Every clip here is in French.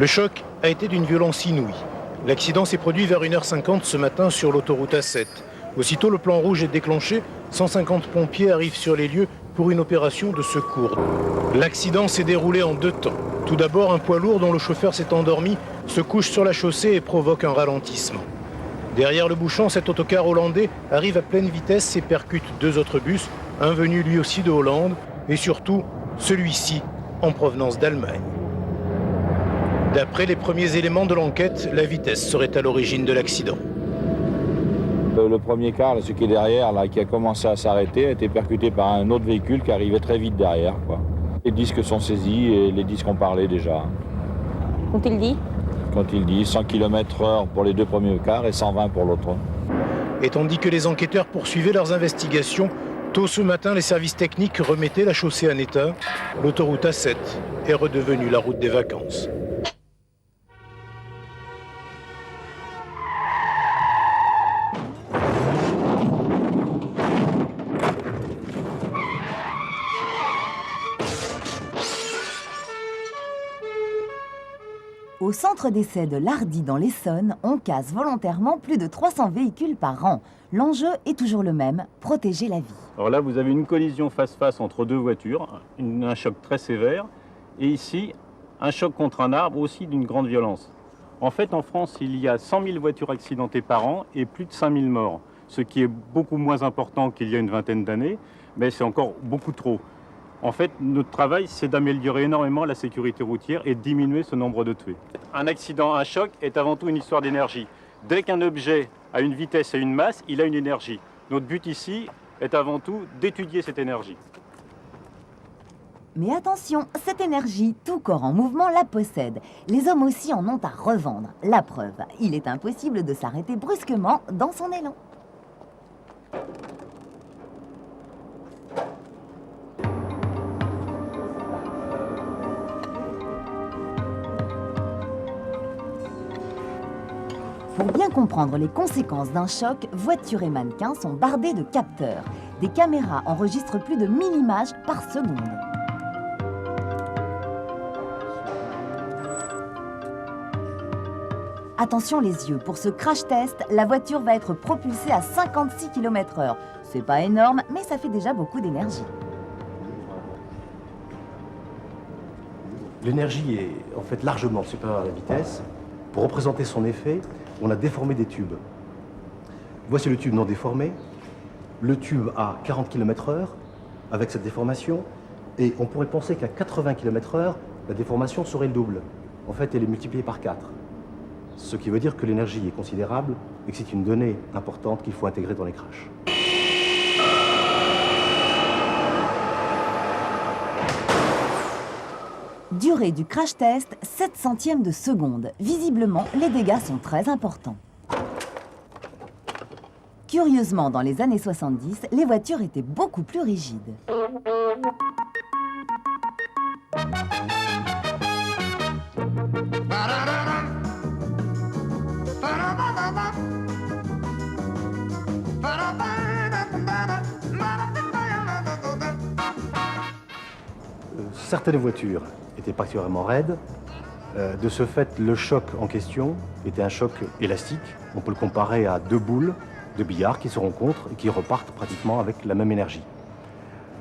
Le choc a été d'une violence inouïe. L'accident s'est produit vers 1h50 ce matin sur l'autoroute A7. Aussitôt le plan rouge est déclenché, 150 pompiers arrivent sur les lieux pour une opération de secours. L'accident s'est déroulé en 2 temps. Tout d'abord, un poids lourd dont le chauffeur s'est endormi se couche sur la chaussée et provoque un ralentissement. Derrière le bouchon, cet autocar hollandais arrive à pleine vitesse et percute 2 autres bus, un venu lui aussi de Hollande et surtout celui-ci en provenance d'Allemagne. D'après les premiers éléments de l'enquête, la vitesse serait à l'origine de l'accident. Le premier car, ce qui est derrière, là, qui a commencé à s'arrêter, a été percuté par un autre véhicule qui arrivait très vite derrière, quoi. Les disques sont saisis et les disques ont parlé déjà. Quand il dit Quand il dit 100 km/h pour les 2 premiers cars et 120 pour l'autre. Et tandis que les enquêteurs poursuivaient leurs investigations, tôt ce matin, les services techniques remettaient la chaussée en état. L'autoroute A7 est redevenue la route des vacances. Au centre d'essai de Lardy dans l'Essonne, on casse volontairement plus de 300 véhicules par an. L'enjeu est toujours le même, protéger la vie. Alors là, vous avez une collision face-face entre 2 voitures, un choc très sévère, et ici, un choc contre un arbre aussi d'une grande violence. En fait, en France, il y a 100 000 voitures accidentées par an et plus de 5 000 morts, ce qui est beaucoup moins important qu'il y a une vingtaine d'années, mais c'est encore beaucoup trop. En fait, notre travail, c'est d'améliorer énormément la sécurité routière et de diminuer ce nombre de tués. Un accident, un choc est avant tout une histoire d'énergie. Dès qu'un objet a une vitesse et une masse, il a une énergie. Notre but ici est avant tout d'étudier cette énergie. Mais attention, cette énergie, tout corps en mouvement la possède. Les hommes aussi en ont à revendre. La preuve, il est impossible de s'arrêter brusquement dans son élan. Pour bien comprendre les conséquences d'un choc, voitures et mannequins sont bardés de capteurs. Des caméras enregistrent plus de 1000 images par seconde. Attention les yeux, pour ce crash test, la voiture va être propulsée à 56 km/h. C'est pas énorme, mais ça fait déjà beaucoup d'énergie. L'énergie est en fait largement supérieure à la vitesse. Pour représenter son effet, on a déformé des tubes. Voici le tube non déformé. Le tube a 40 km/h avec cette déformation. Et on pourrait penser qu'à 80 km/h, la déformation serait le double. En fait, elle est multipliée par 4. Ce qui veut dire que l'énergie est considérable et que c'est une donnée importante qu'il faut intégrer dans les crashs. Durée du crash test, 7 centièmes de seconde. Visiblement, les dégâts sont très importants. Curieusement, dans les années 70, les voitures étaient beaucoup plus rigides. Certaines voitures étaient particulièrement raides. De ce fait, le choc en question était un choc élastique. On peut le comparer à 2 boules de billard qui se rencontrent et qui repartent pratiquement avec la même énergie.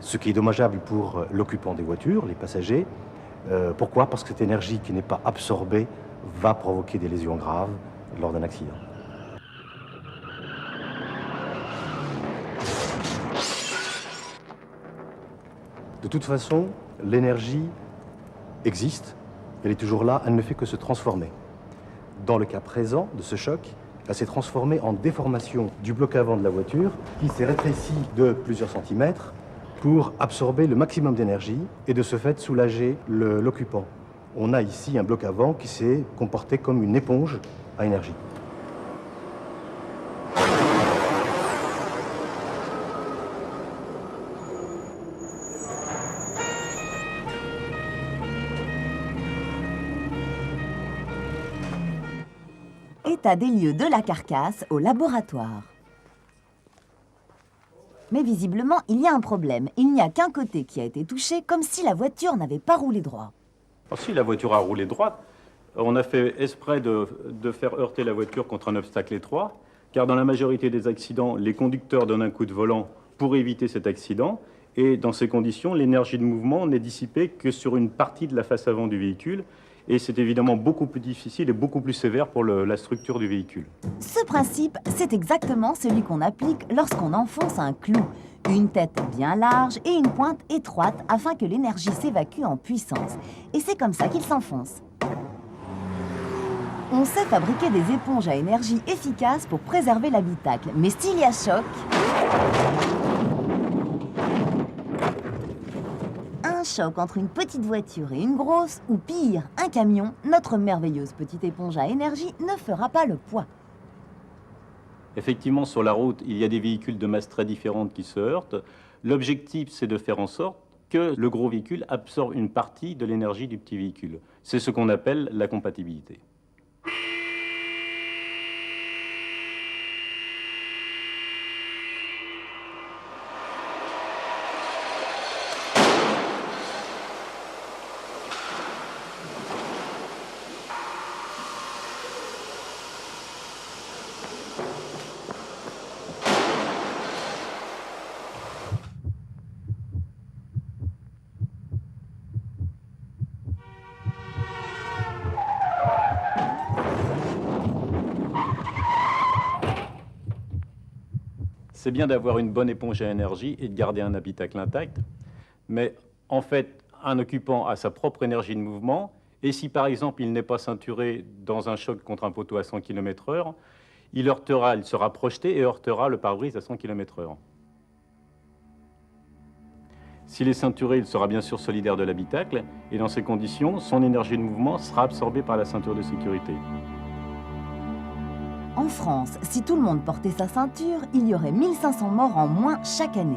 Ce qui est dommageable pour l'occupant des voitures, les passagers. Pourquoi? Parce que cette énergie qui n'est pas absorbée va provoquer des lésions graves lors d'un accident. De toute façon, l'énergie existe, elle est toujours là, elle ne fait que se transformer. Dans le cas présent de ce choc, elle s'est transformée en déformation du bloc avant de la voiture qui s'est rétréci de plusieurs centimètres pour absorber le maximum d'énergie et de ce fait soulager l'occupant. On a ici un bloc avant qui s'est comporté comme une éponge à énergie. État des lieux de la carcasse au laboratoire. Mais visiblement, il y a un problème. Il n'y a qu'un côté qui a été touché, comme si la voiture n'avait pas roulé droit. Alors, si la voiture a roulé droite, On a fait exprès de faire heurter la voiture contre un obstacle étroit, car dans la majorité des accidents, les conducteurs donnent un coup de volant pour éviter cet accident. Et dans ces conditions, l'énergie de mouvement n'est dissipée que sur une partie de la face avant du véhicule. Et c'est évidemment beaucoup plus difficile et beaucoup plus sévère pour la structure du véhicule. Ce principe, c'est exactement celui qu'on applique lorsqu'on enfonce un clou. Une tête bien large et une pointe étroite afin que l'énergie s'évacue en puissance. Et c'est comme ça qu'il s'enfonce. On sait fabriquer des éponges à énergie efficaces pour préserver l'habitacle. Mais s'il y a choc, un choc entre une petite voiture et une grosse, ou pire, un camion, notre merveilleuse petite éponge à énergie ne fera pas le poids. Effectivement, sur la route, il y a des véhicules de masse très différentes qui se heurtent. L'objectif, c'est de faire en sorte que le gros véhicule absorbe une partie de l'énergie du petit véhicule. C'est ce qu'on appelle la compatibilité. C'est bien d'avoir une bonne éponge à énergie et de garder un habitacle intact, mais en fait, un occupant a sa propre énergie de mouvement, et si par exemple il n'est pas ceinturé dans un choc contre un poteau à 100 km/h, il sera projeté et heurtera le pare-brise à 100 km/h. S'il est ceinturé, il sera bien sûr solidaire de l'habitacle, et dans ces conditions, son énergie de mouvement sera absorbée par la ceinture de sécurité. En France, si tout le monde portait sa ceinture, il y aurait 1500 morts en moins chaque année.